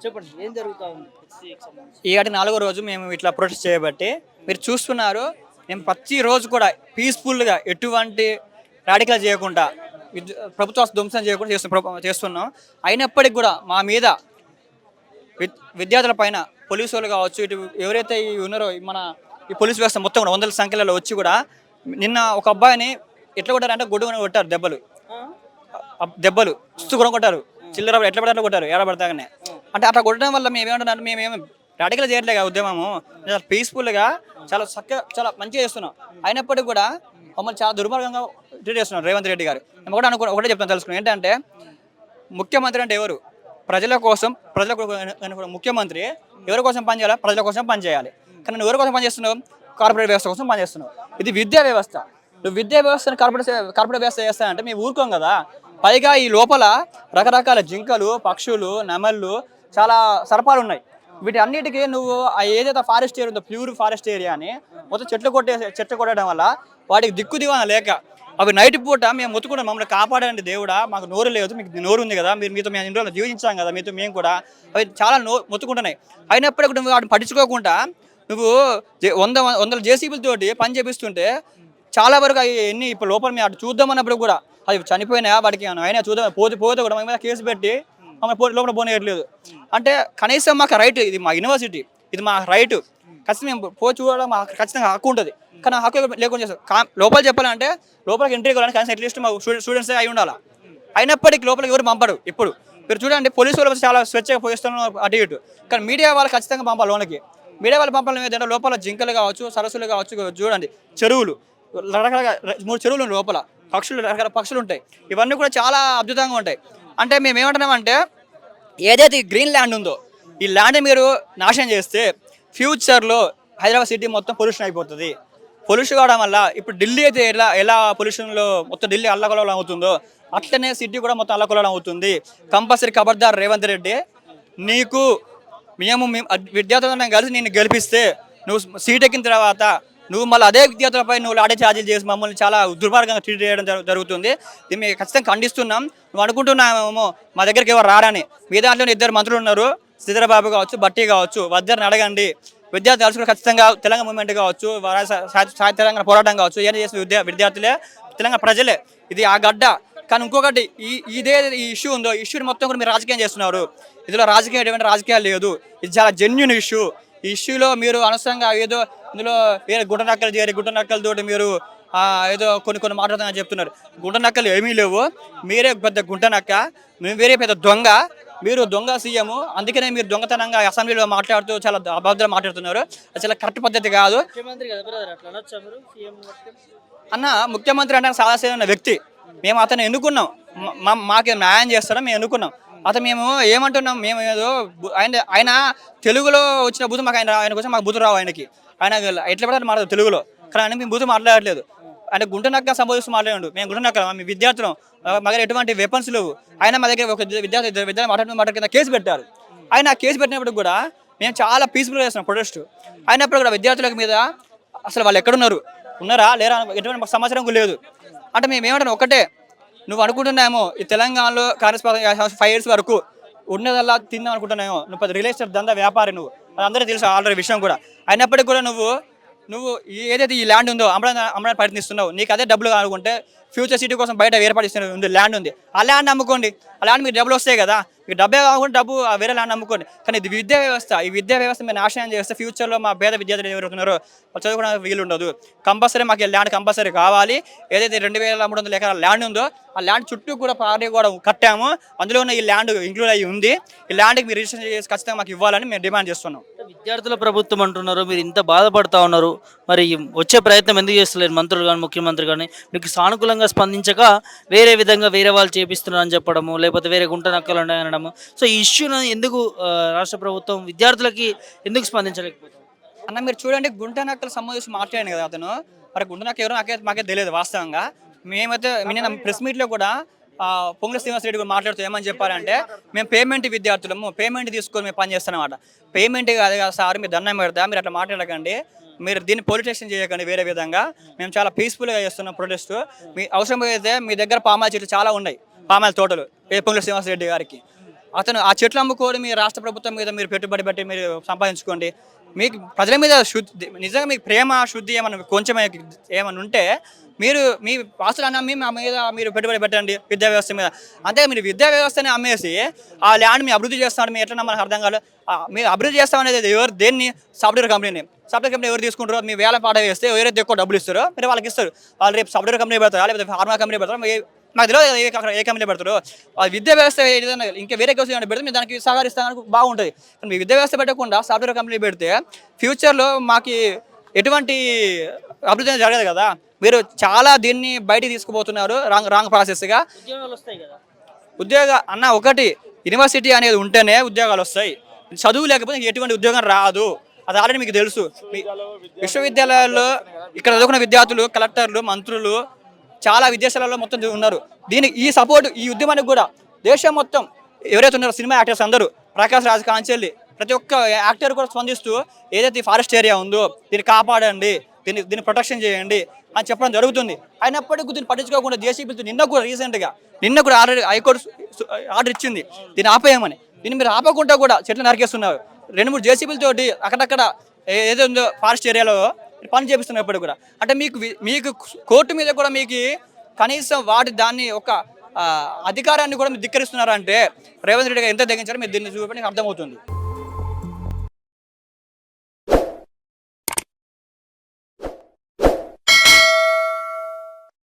చెప్పండి ఏం జరుగుతా ఉంది హెచ్సిఏకి సంబంధించి? ఈ ఏడాది 4వ రోజు మేము ఇట్లా ప్రొటెస్ట్ చేయబట్టి మీరు చూస్తున్నారు. మేము ప్రతిరోజు కూడా పీస్ఫుల్గా ఎటువంటి రాడికల్ చేయకుండా ప్రభుత్వ ధ్వంసం చేయకుండా చేస్తున్నాం. అయినప్పటికీ కూడా మా మీద విద్యార్థుల పైన పోలీసు వాళ్ళు కావచ్చు, ఇటు ఎవరైతే ఉన్నారో మన ఈ పోలీసు వ్యవస్థ మొత్తం కూడా వందల సంఖ్యలలో వచ్చి కూడా నిన్న ఒక అబ్బాయిని ఎట్లా కొట్టారంటే గొడ్డుగా కొట్టారు. దెబ్బలు కూడా కొట్టారు. చిల్లర ఎట్లా పడాలో కొట్టారు ఏడబడతాగానే. అంటే అట్లా కొట్టడం వల్ల మేమేమంటున్నాం, మేమేమి రాడికల్ చేయట్లేదు ఉద్యమము. పీస్ఫుల్గా చాలా చక్కగా చాలా మంచిగా చేస్తున్నాం. అయినప్పటికీ కూడా మమ్మల్ని చాలా దుర్మార్గంగా ట్రీట్ చేస్తున్నారు రేవంత్ రెడ్డి గారు. మేము ఒకటే చెప్తాను తెలుసుకున్నాం ఏంటంటే, ముఖ్యమంత్రి అంటే ఎవరు? ప్రజల కోసం. ముఖ్యమంత్రి ఎవరి కోసం పనిచేయాలి? ప్రజల కోసం పనిచేయాలి. కానీ నువ్వు ఎవరి కోసం పనిచేస్తున్నావు? కార్పొరేట్ వ్యవస్థ కోసం పనిచేస్తున్నావు. ఇది విద్యా వ్యవస్థ. నువ్వు విద్యా వ్యవస్థను కార్పొరేట్ వ్యవస్థ చేస్తానంటే మేము ఊరుకోం కదా. పైగా ఈ లోపల రకరకాల జింకలు, పక్షులు, నెమళ్ళు, చాలా సర్పాలు ఉన్నాయి. వీటి అన్నిటికీ నువ్వు ఏదైతే ఫారెస్ట్ ఏరియా ఉందో, ప్యూర్ ఫారెస్ట్ ఏరియా అని మొత్తం చెట్లు కొట్టడం వల్ల వాటికి దిక్కు దివాన లేక అవి నైట్ పూట మేము మొత్తుకుంటాం, మమ్మల్ని కాపాడండి దేవుడా, మాకు నోరు లేదు, మీకు నోరు ఉంది కదా, మీతో మేము ఇంట్లో జీవించాం కదా, మీతో మేము కూడా అవి చాలా మొత్తుకుంటున్నాయి. అయినప్పటికీ నువ్వు వాటిని పట్టించుకోకుండా నువ్వు వందల జేసీబీలతోటి పని చేపిస్తుంటే చాలా వరకు అవి ఇప్పుడు లోపల మేము అటు చూద్దామన్నప్పుడు కూడా అది చనిపోయినా వాటికి అయినా చూద్దాం పోతే కూడా మా మీద కేసు పెట్టి మమ్మల్ని లోపల పోనీయట్లేదు. అంటే కనీసం మాకు రైట్, ఇది మా యూనివర్సిటీ, ఇది మా రైట్, ఖచ్చితంగా మేము చూడడం మాకు ఖచ్చితంగా హక్కు ఉంటుంది. కానీ ఆ హక్కు లేకుండా చేస్తాం. లోపల చెప్పాలంటే లోపలికి ఎంట్రీ కావాలని కనీసం అట్లీస్ట్ మా స్టూడెంట్స్ అయి ఉండాలి. అయినప్పటికీ లోపలికి ఎవరు పంపడు. ఇప్పుడు మీరు చూడండి, పోలీసు వాళ్ళు చాలా స్వేచ్ఛగా పోయిస్తున్నారు అటు ఇటు. కానీ మీడియా వాళ్ళు ఖచ్చితంగా పంపాలి లోనికి. మీడియా వాళ్ళు పంపడం ఏంటంటే లోపల జింకలు కావచ్చు, సరస్సులు కావచ్చు, చూడండి చెరువులు, రకరకాల 3 చెరువులు లోపల రకరకాల పక్షులు ఉంటాయి. ఇవన్నీ కూడా చాలా అద్భుతంగా ఉంటాయి. అంటే మేము ఏమంటున్నామంటే, ఏదైతే ఈ గ్రీన్ ల్యాండ్ ఉందో ఈ ల్యాండ్ మీరు నాశనం చేస్తే ఫ్యూచర్లో హైదరాబాద్ సిటీ మొత్తం పొల్యూషన్ అయిపోతుంది. పొల్యూషన్ కావడం వల్ల ఇప్పుడు ఢిల్లీ అయితే ఎలా పొల్యూషన్లో మొత్తం ఢిల్లీ అల్లకల్లోలం అవుతుందో అట్లనే సిటీ కూడా మొత్తం అల్లకల్లోలం అవుతుంది. కంపల్సరీ ఖబర్దార్ రేవంత్ రెడ్డి, నీకు మేము విద్యార్థులను కలిసి నేను గెలిపిస్తే నువ్వు సీట్ ఎక్కిన తర్వాత నువ్వు మళ్ళీ అదే విద్యార్థులపై నువ్వు లాడే ఛార్జీలు చేసి మమ్మల్ని చాలా దుర్మార్గంగా ట్రీట్ చేయడం జరుగుతుంది. దీన్ని మేము ఖచ్చితంగా ఖండిస్తున్నాం. నువ్వు అనుకుంటున్నామేమో మా దగ్గరికి ఎవరు రారని. మీ దాంట్లో 2 మంత్రులు ఉన్నారు, శ్రీధరబాబు కావచ్చు, బట్టి కావచ్చు, వద్దరిని అడగండి. విద్యార్థులు తలుచుకుని ఖచ్చితంగా తెలంగాణ మూవ్మెంట్ కావచ్చు, తెలంగాణ పోరాటం కావచ్చు, ఏం చేసిన విద్యార్థులే, తెలంగాణ ప్రజలే. ఇది ఆ గడ్డ. కానీ ఇంకొకటి, ఈ ఇష్యూ ఉందో ఈ ఇష్యూని మొత్తం కూడా మీరు రాజకీయం చేస్తున్నారు. ఇందులో ఎటువంటి రాజకీయాలు లేదు. ఇది చాలా జెన్యూన్ ఇష్యూ. ఈ ఇష్యూలో మీరు అనవసరంగా ఏదో ఇందులో వేరే గుంట నక్కలతోటి మీరు ఏదో కొన్ని మాట్లాడుతున్నారని చెప్తున్నారు. గుంట నక్కలు ఏమీ లేవు. మీరే పెద్ద గుంట నక్క, మేము వేరే పెద్ద దొంగ, మీరు దొంగ సీఎం. అందుకనే మీరు దొంగతనంగా అసెంబ్లీలో మాట్లాడుతూ చాలా అబద్ధాలు మాట్లాడుతున్నారు. అది చాలా కరెక్ట్ పద్ధతి కాదు. అన్న, ముఖ్యమంత్రి అంటే సాదాసీదైన వ్యక్తి. మేము అతను ఎన్నుకున్నాం, మాకు న్యాయం చేస్తాడో మేము ఎన్నుకున్నాం. అతను మేము ఏమంటున్నాం, మేము ఏదో ఆయన తెలుగులో వచ్చిన బూతు మాకు ఆయన కోసం మాకు బూతులు రావు. ఆయన ఎట్లా పడాలి మాట్లాడదు తెలుగులో, కానీ ఆయన మేము బూతు మాట్లాడలేదు. ఆయన గుంట నక్క సంబోధిస్తూ మాట్లాడాడు. మేము గుంట నక్క, మేము విద్యార్థులం, మా దగ్గర ఎటువంటి వెపన్స్ లేవు. ఆయన మా దగ్గర ఒక విద్యార్థి మాట్లాడుతున్న కింద కేసు పెట్టారు. ఆయన కేసు పెట్టినప్పుడు కూడా మేము చాలా పీస్ఫుల్గా చేస్తున్నాం ప్రొటెస్ట్. అయినప్పుడు కూడా విద్యార్థుల మీద అసలు వాళ్ళు ఉన్నారా లేరా ఎటువంటి సమాచారం లేదు. అంటే మేము ఏమంటాం ఒకటే, నువ్వు అనుకుంటున్నామో ఈ తెలంగాణలో కాంగ్రెస్ 5 years వరకు ఉన్నదల్లా తిందాం అనుకుంటున్నామో, నువ్వు పెద్ద రియల్ ఎస్టేట్ దందా వ్యాపారి, నువ్వు అది అందరికీ తెలుసు ఆల్రెడీ విషయం కూడా. అయినప్పటికీ కూడా నువ్వు ఏదైతే ఈ ల్యాండ్ ఉందో అమ్మడానికి ప్రయత్నిస్తున్నావు. నీకు అదే డబ్బులు అనుకుంటే ఫ్యూచర్ సిటీ కోసం బయట ఏర్పాటు ల్యాండ్ ఉంది, ఆ ల్యాండ్ అమ్ముకోండి. ఆ ల్యాండ్ మీకు డబ్బులు వస్తాయి కదా, మీకు డబ్బే కాకుండా డబ్బు వేరే ల్యాండ్ అమ్ముకోండి. కానీ ఇది విద్యా వ్యవస్థ. ఈ విద్యా వ్యవస్థ మీరు నాశనం చేస్తే ఫ్యూచర్లో మా పేద విద్యార్థులు ఎవరుతున్నారో వాళ్ళు చదువుకోవడానికి వీలు ఉండదు. కంపల్సరీ మాకు ల్యాండ్ కంపల్సరీ కావాలి. ఏదైతే 2300 ఎకరాల ల్యాండ్ ఉందో ఆ ల్యాండ్ చుట్టూ కూడా పార్టీ కూడా కట్టాము. అందులోనే ఈ ల్యాండ్ ఇంక్లూడ్ అయ్యి ఉంది. ఈ ల్యాండ్కి మీరు రిజిస్ట్రేషన్ చేసి ఖచ్చితంగా మాకు ఇవ్వాలని మేము డిమాండ్ చేస్తున్నాం. విద్యార్థుల ప్రభుత్వం అంటున్నారు, మీరు ఇంత బాధపడతా ఉన్నారు, మరి వచ్చే ప్రయత్నం ఎందుకు చేస్తలేరు మంత్రులు కానీ ముఖ్యమంత్రి కానీ? మీకు సానుకూలంగా స్పందించక వేరే విధంగా వేరే వాళ్ళు చేపిస్తున్నారు అని చెప్పడము, లేకపోతే వేరే గుంట నక్కలు ఉన్నాయి అనడము. సో ఈ ఇష్యూను ఎందుకు రాష్ట్ర ప్రభుత్వం విద్యార్థులకి ఎందుకు స్పందించలేకపోతుంది అన్న? మీరు చూడండి, గుంట నక్కలు సంబంధించి మాట్లాడాను కదా అతను. మరి గుంట నక్క ఎవరో మాకే తెలియదు వాస్తవంగా. మేమైతే నిన్న ప్రెస్ మీట్లో కూడా పొంగుల శ్రీనివాస్ రెడ్డి కూడా మాట్లాడుతూ ఏమని చెప్పారంటే, మేము పేమెంట్ విద్యార్థులము, పేమెంట్ తీసుకొని మేము పని చేస్తామన్నమాట. పేమెంట్ కాదు కదా సార్, మీరు దండం పెడతా, మీరు అట్లా మాట్లాడకండి, మీరు దీన్ని పోలీస్ స్టేషన్ చేయకండి, వేరే విధంగా మేము చాలా పీస్ఫుల్గా చేస్తున్నాం ప్రొటెస్ట్. మీ అవసరం అయితే మీ దగ్గర పామాయిల్ చెట్లు చాలా ఉన్నాయి, పామాయిల్ తోటలు పొంగుల శ్రీనివాస్ రెడ్డి గారికి. అతను ఆ చెట్లు అమ్ముకోని మీ రాష్ట్ర ప్రభుత్వం మీద మీరు పెట్టుబడి పెట్టి మీరు సంపాదించుకోండి. మీకు ప్రజల మీద శుద్ధి నిజంగా మీకు ప్రేమ శుద్ధి ఏమన్నా కొంచెం ఏమన్నా ఉంటే మీరు మీ ఆస్తులను అమ్మి మా మీద మీరు పెట్టుబడి పెట్టండి విద్యా వ్యవస్థ మీద. అంతే మీరు విద్యా వ్యవస్థని అమ్మేసి ఆ ల్యాండ్ మీ అభివృద్ధి చేస్తాడు మీ ఎట్లా మనకు అర్థం కాదు. మీరు అభివృద్ధి చేస్తామనేది ఎవరు దేన్ని సాఫ్ట్వేర్ కంపెనీని ఎవరు తీసుకుంటారో మీ వేల పాట వేస్తే ఎవరైతే ఎక్కువ డబ్బులు ఇస్తారో మీరు వాళ్ళకి ఇస్తారు. వాళ్ళు రేపు సాఫ్ట్వేర్ కంపెనీ పెడతారా లేకపోతే ఫార్మా కంపెనీ పెడతారు మాకు తెలియదు ఏ కంపెనీ పెడతారు. విద్యా వ్యవస్థ ఏదైనా ఇంకా వేరే కోసం పెడితే మీరు దానికి సహకరిస్తానికి బాగుంటుంది. కానీ మీ విద్యా వ్యవస్థ పెట్టకుండా సాఫ్ట్వేర్ కంపెనీ పెడితే ఫ్యూచర్లో మాకు ఎటువంటి అభివృద్ధి జరగదు కదా. మీరు చాలా దీన్ని బయటికి తీసుకుపోతున్నారు రాంగ్ ప్రాసెస్గా. ఉద్యోగాలు వస్తాయి కదా. అన్న ఒకటి యూనివర్సిటీ అనేది ఉంటేనే ఉద్యోగాలు వస్తాయి. చదువు లేకపోతే ఎటువంటి ఉద్యోగం రాదు. అది ఆల్రెడీ మీకు తెలుసు. విశ్వవిద్యాలయాల్లో ఇక్కడ చదువుకున్న విద్యార్థులు కలెక్టర్లు మంత్రులు చాలా విదేశాలలో మొత్తం ఉన్నారు. దీనికి ఈ సపోర్ట్ ఈ ఉద్యమానికి కూడా దేశం మొత్తం ఎవరైతే ఉన్నారో సినిమా యాక్టర్స్ అందరూ ప్రకాష్ రాజ్ కాంచెల్లి ప్రతి ఒక్క యాక్టర్ కూడా స్పందిస్తూ ఏదైతే ఫారెస్ట్ ఏరియా ఉందో దీన్ని కాపాడండి, దీన్ని ప్రొటెక్షన్ చేయండి అని చెప్పడం జరుగుతుంది. అయినప్పటికీ దీన్ని పట్టించుకోకుండా జేసీబీతో నిన్న కూడా ఆల్రెడీ హైకోర్టు ఆర్డర్ ఇచ్చింది దీన్ని ఆపేయమని. దీన్ని మీరు ఆపకుండా కూడా చెట్లు నరికేస్తున్నారు. 2-3 జేసీబీలతోటి అక్కడక్కడ ఏదో ఉందో ఫారెస్ట్ ఏరియాలో పని చేపిస్తున్నప్పుడు కూడా అంటే మీకు కోర్టు మీద కూడా మీకు కనీసం దాన్ని ఒక అధికారాన్ని కూడా మీరు ధిక్కరిస్తున్నారంటే రేవంత్ రెడ్డి గారు ఎంత తెగించారో మీరు దీన్ని చూపడానికి అర్థమవుతుంది.